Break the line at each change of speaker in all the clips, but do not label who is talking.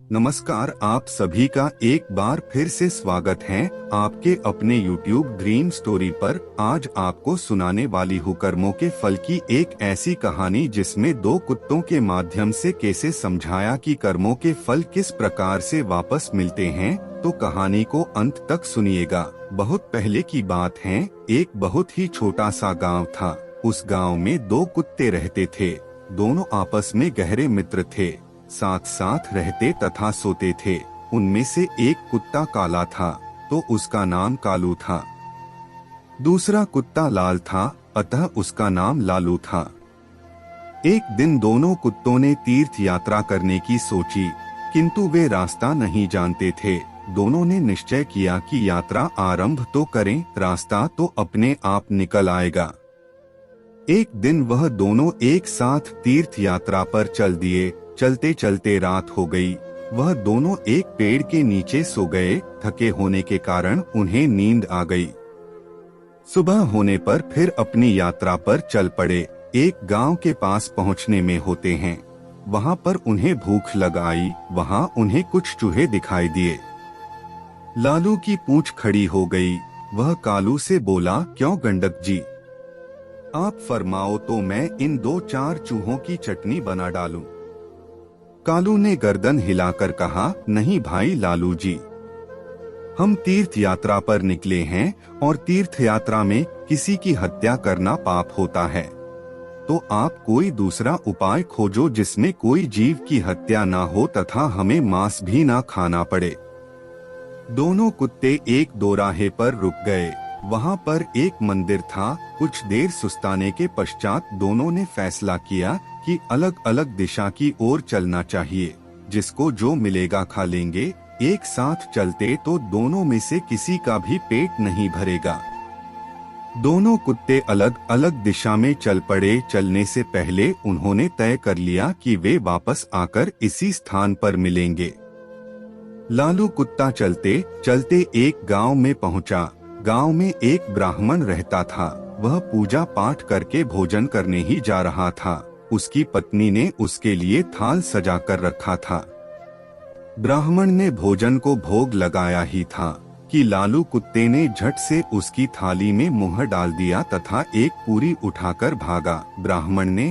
नमस्कार, आप सभी का एक बार फिर से स्वागत है आपके अपने YouTube ड्रीम स्टोरी पर। आज आपको सुनाने वाली हूँ कर्मों के फल की एक ऐसी कहानी जिसमें दो कुत्तों के माध्यम से कैसे समझाया कि कर्मों के फल किस प्रकार से वापस मिलते हैं। तो कहानी को अंत तक सुनिएगा। बहुत पहले की बात है, एक बहुत ही छोटा सा गाँव था। उस गाँव में दो कुत्ते रहते थे। दोनों आपस में गहरे मित्र थे, साथ साथ रहते तथा सोते थे। उनमें से एक कुत्ता काला था तो उसका नाम कालू था। दूसरा कुत्ता लाल था, अतः उसका नाम लालू था। एक दिन दोनों कुत्तों ने तीर्थ यात्रा करने की सोची, किंतु वे रास्ता नहीं जानते थे। दोनों ने निश्चय किया कि यात्रा आरंभ तो करें, रास्ता तो अपने आप निकल आएगा। एक दिन वह दोनों एक साथ तीर्थ यात्रा पर चल दिए। चलते चलते रात हो गई। वह दोनों एक पेड़ के नीचे सो गए। थके होने के कारण उन्हें नींद आ गई। सुबह होने पर फिर अपनी यात्रा पर चल पड़े। एक गांव के पास पहुंचने में होते हैं, वहां पर उन्हें भूख लग आई। वहां उन्हें कुछ चूहे दिखाई दिए। लालू की पूंछ खड़ी हो गई। वह कालू से बोला, क्यों गंडक जी, आप फरमाओ तो मैं इन 2-4 चूहों की चटनी बना डालूं। कालू ने गर्दन हिलाकर कहा, नहीं भाई लालू जी, हम तीर्थ यात्रा पर निकले हैं और तीर्थ यात्रा में किसी की हत्या करना पाप होता है। तो आप कोई दूसरा उपाय खोजो जिसमें कोई जीव की हत्या ना हो तथा हमें मांस भी ना खाना पड़े। दोनों कुत्ते एक दोराहे पर रुक गए। वहां पर एक मंदिर था। कुछ देर सुस्ताने के पश्चात दोनों ने फैसला किया कि अलग अलग दिशा की ओर चलना चाहिए। जिसको जो मिलेगा खा लेंगे। एक साथ चलते तो दोनों में से किसी का भी पेट नहीं भरेगा। दोनों कुत्ते अलग अलग दिशा में चल पड़े। चलने से पहले उन्होंने तय कर लिया कि वे वापस आकर इसी स्थान पर मिलेंगे। लालू कुत्ता चलते चलते एक गांव में पहुंचा। गांव में एक ब्राह्मण रहता था। वह पूजा पाठ करके भोजन करने ही जा रहा था। उसकी पत्नी ने उसके लिए थाल सजा कर रखा था। ब्राह्मण ने भोजन को भोग लगाया ही था कि लालू कुत्ते ने झट से उसकी थाली में मुंह डाल दिया तथा एक पूरी उठाकर भागा। ब्राह्मण ने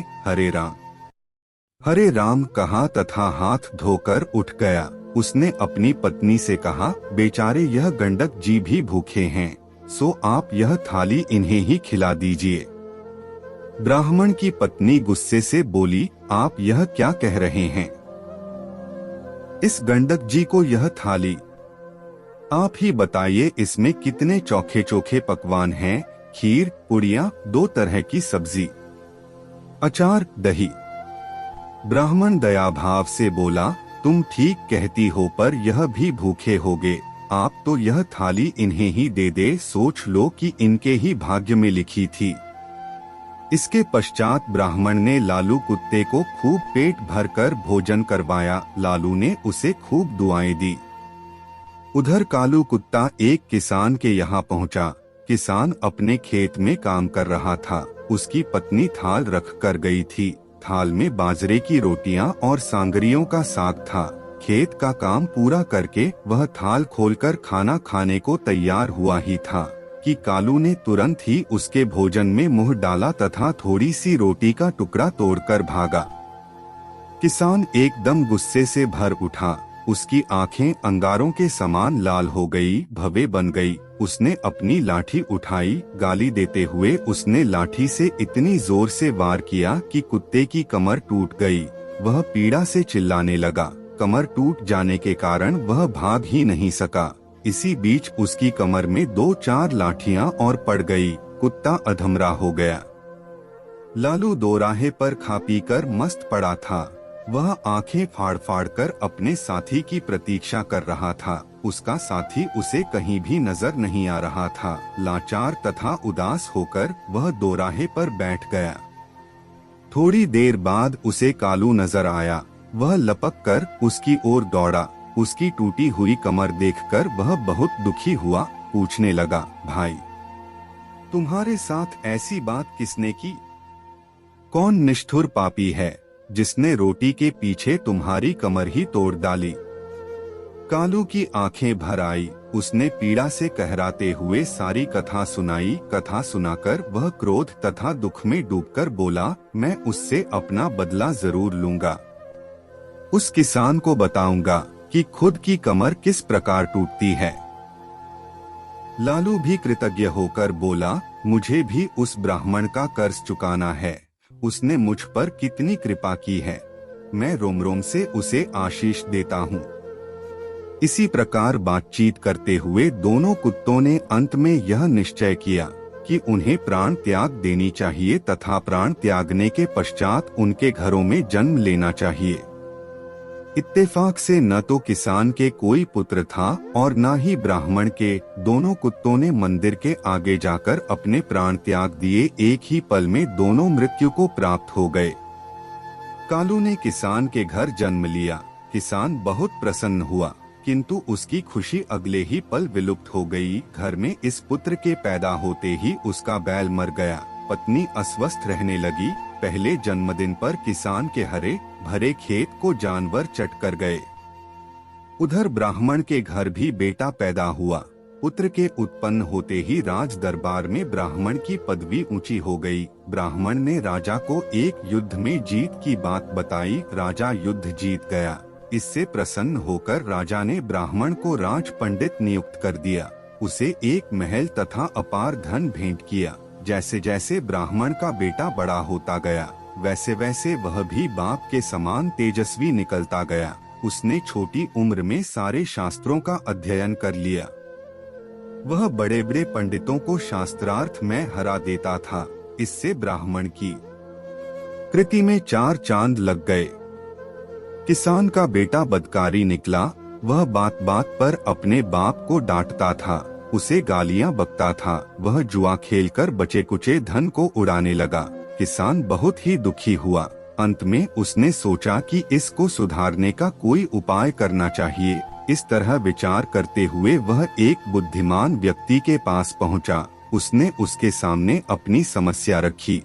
हरे राम कहा तथा हाथ धोकर उठ गया। उसने अपनी पत्नी से कहा, बेचारे यह गंडक जी भी भूखे हैं, सो आप यह थाली इन्हें ही खिला दीजिए। ब्राह्मण की पत्नी गुस्से से बोली, आप यह क्या कह रहे हैं? इस गंडक जी को यह थाली, आप ही बताइए इसमें कितने चोखे चोखे पकवान हैं? खीर, पुड़िया, 2 तरह की सब्जी, अचार, दही। ब्राह्मण दया भाव से बोला, तुम ठीक कहती हो, पर यह भी भूखे होगे। आप तो यह थाली इन्हें ही दे दे। सोच लो कि इनके ही भाग्य में लिखी थी। इसके पश्चात ब्राह्मण ने लालू कुत्ते को खूब पेट भरकर भोजन करवाया। लालू ने उसे खूब दुआएं दी। उधर कालू कुत्ता एक किसान के यहाँ पहुँचा। किसान अपने खेत में काम कर रहा था। उसकी पत्नी थाल रख कर गई थी। थाल में बाजरे की रोटियां और सांगरियों का साग था। खेत का काम पूरा करके वह थाल खोलकर खाना खाने को तैयार हुआ ही था कि कालू ने तुरंत ही उसके भोजन में मुंह डाला तथा थोड़ी सी रोटी का टुकड़ा तोड़कर भागा। किसान एकदम गुस्से से भर उठा। उसकी आंखें अंगारों के समान लाल हो गई, भवे बन गई। उसने अपनी लाठी उठाई। गाली देते हुए उसने लाठी से इतनी जोर से वार किया कि कुत्ते की कमर टूट गई। वह पीड़ा से चिल्लाने लगा। कमर टूट जाने के कारण वह भाग ही नहीं सका। इसी बीच उसकी कमर में 2-4 लाठियां और पड़ गई। कुत्ता अधमरा हो गया। लालू दोराहे पर खा पी कर मस्त पड़ा था। वह आंखें फाड़ फाड़ कर अपने साथी की प्रतीक्षा कर रहा था। उसका साथी उसे कहीं भी नजर नहीं आ रहा था। लाचार तथा उदास होकर वह दोराहे पर बैठ गया। थोड़ी देर बाद उसे कालू नजर आया। वह लपक कर उसकी ओर दौड़ा। उसकी टूटी हुई कमर देखकर वह बहुत दुखी हुआ। पूछने लगा, भाई, तुम्हारे साथ ऐसी बात किसने की? कौन निष्ठुर पापी है जिसने रोटी के पीछे तुम्हारी कमर ही तोड़ डाली? कालू की आंखें भर आई। उसने पीड़ा से कहराते हुए सारी कथा सुनाई। कथा सुनाकर वह क्रोध तथा दुख में डूबकर बोला, मैं उससे अपना बदला जरूर लूंगा। उस किसान को बताऊंगा कि खुद की कमर किस प्रकार टूटती है। लालू भी कृतज्ञ होकर बोला, मुझे भी उस ब्राह्मण का कर्ज चुकाना है। उसने मुझ पर कितनी कृपा की है। मैं रोम रोम से उसे आशीष देता हूँ। इसी प्रकार बातचीत करते हुए दोनों कुत्तों ने अंत में यह निश्चय किया कि उन्हें प्राण त्याग देनी चाहिए तथा प्राण त्यागने के पश्चात उनके घरों में जन्म लेना चाहिए। इत्तेफाक से न तो किसान के कोई पुत्र था और न ही ब्राह्मण के। दोनों कुत्तों ने मंदिर के आगे जाकर अपने प्राण त्याग दिए। एक ही पल में दोनों मृत्यु को प्राप्त हो गए। कालू ने किसान के घर जन्म लिया। किसान बहुत प्रसन्न हुआ, किंतु उसकी खुशी अगले ही पल विलुप्त हो गई। घर में इस पुत्र के पैदा होते ही उसका बैल मर गया। पत्नी अस्वस्थ रहने लगी। पहले जन्मदिन पर किसान के हरे भरे खेत को जानवर चट कर गए। उधर ब्राह्मण के घर भी बेटा पैदा हुआ। पुत्र के उत्पन्न होते ही राज दरबार में ब्राह्मण की पदवी ऊंची हो गई। ब्राह्मण ने राजा को एक युद्ध में जीत की बात बताई। राजा युद्ध जीत गया। इससे प्रसन्न होकर राजा ने ब्राह्मण को राज पंडित नियुक्त कर दिया। उसे एक महल तथा अपार धन भेंट किया। जैसे जैसे ब्राह्मण का बेटा बड़ा होता गया, वैसे वैसे वह भी बाप के समान तेजस्वी निकलता गया। उसने छोटी उम्र में सारे शास्त्रों का अध्ययन कर लिया। वह बड़े बड़े पंडितों को शास्त्रार्थ में हरा देता था। इससे ब्राह्मण की कृति में 4 चांद लग गए। किसान का बेटा बदकारी निकला। वह बात बात पर अपने बाप को डांटता था, उसे गालियां बकता था। वह जुआ खेलकर बचे कुचे धन को उड़ाने लगा। किसान बहुत ही दुखी हुआ। अंत में उसने सोचा कि इसको सुधारने का कोई उपाय करना चाहिए। इस तरह विचार करते हुए वह एक बुद्धिमान व्यक्ति के पास पहुंचा। उसने उसके सामने अपनी समस्या रखी।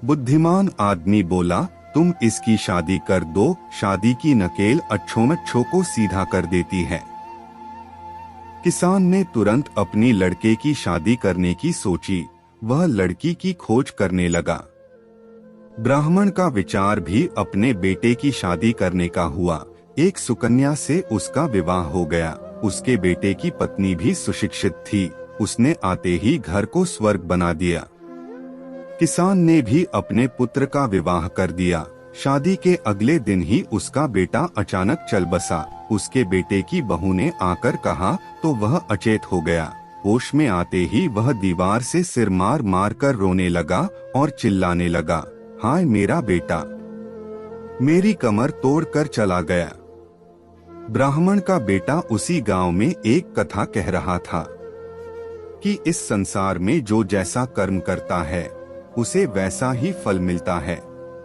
बुद्धिमान आदमी बोला, तुम इसकी शादी कर दो। शादी की नकेल अच्छों को सीधा कर देती है। किसान ने तुरंत अपनी लड़के की शादी करने की सोची। वह लड़की की खोज करने लगा। ब्राह्मण का विचार भी अपने बेटे की शादी करने का हुआ। एक सुकन्या से उसका विवाह हो गया। उसके बेटे की पत्नी भी सुशिक्षित थी। उसने आते ही घर को स्वर्ग बना दिया। किसान ने भी अपने पुत्र का विवाह कर दिया। शादी के अगले दिन ही उसका बेटा अचानक चल बसा। उसके बेटे की बहू ने आकर कहा तो वह अचेत हो गया। होश में आते ही वह दीवार से सिर मार मार कर रोने लगा और चिल्लाने लगा, हाय मेरा बेटा, मेरी कमर तोड़कर चला गया। ब्राह्मण का बेटा उसी गांव में एक कथा कह रहा था कि इस संसार में जो जैसा कर्म करता है उसे वैसा ही फल मिलता है।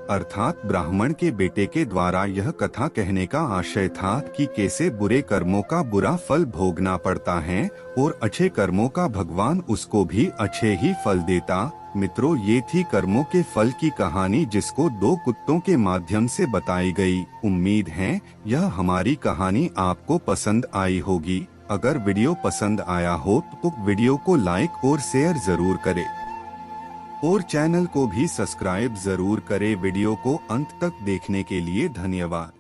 अर्थात ब्राह्मण के बेटे के द्वारा यह कथा कहने का आशय था कि कैसे बुरे कर्मों का बुरा फल भोगना पड़ता है और अच्छे कर्मों का भगवान उसको भी अच्छे ही फल देता। मित्रों, ये थी कर्मों के फल की कहानी जिसको 2 कुत्तों के माध्यम से बताई गई। उम्मीद है यह हमारी कहानी आपको पसंद आई होगी। अगर वीडियो पसंद आया हो तो वीडियो को लाइक और शेयर जरूर करें और चैनल को भी सब्सक्राइब जरूर करें। वीडियो को अंत तक देखने के लिए धन्यवाद।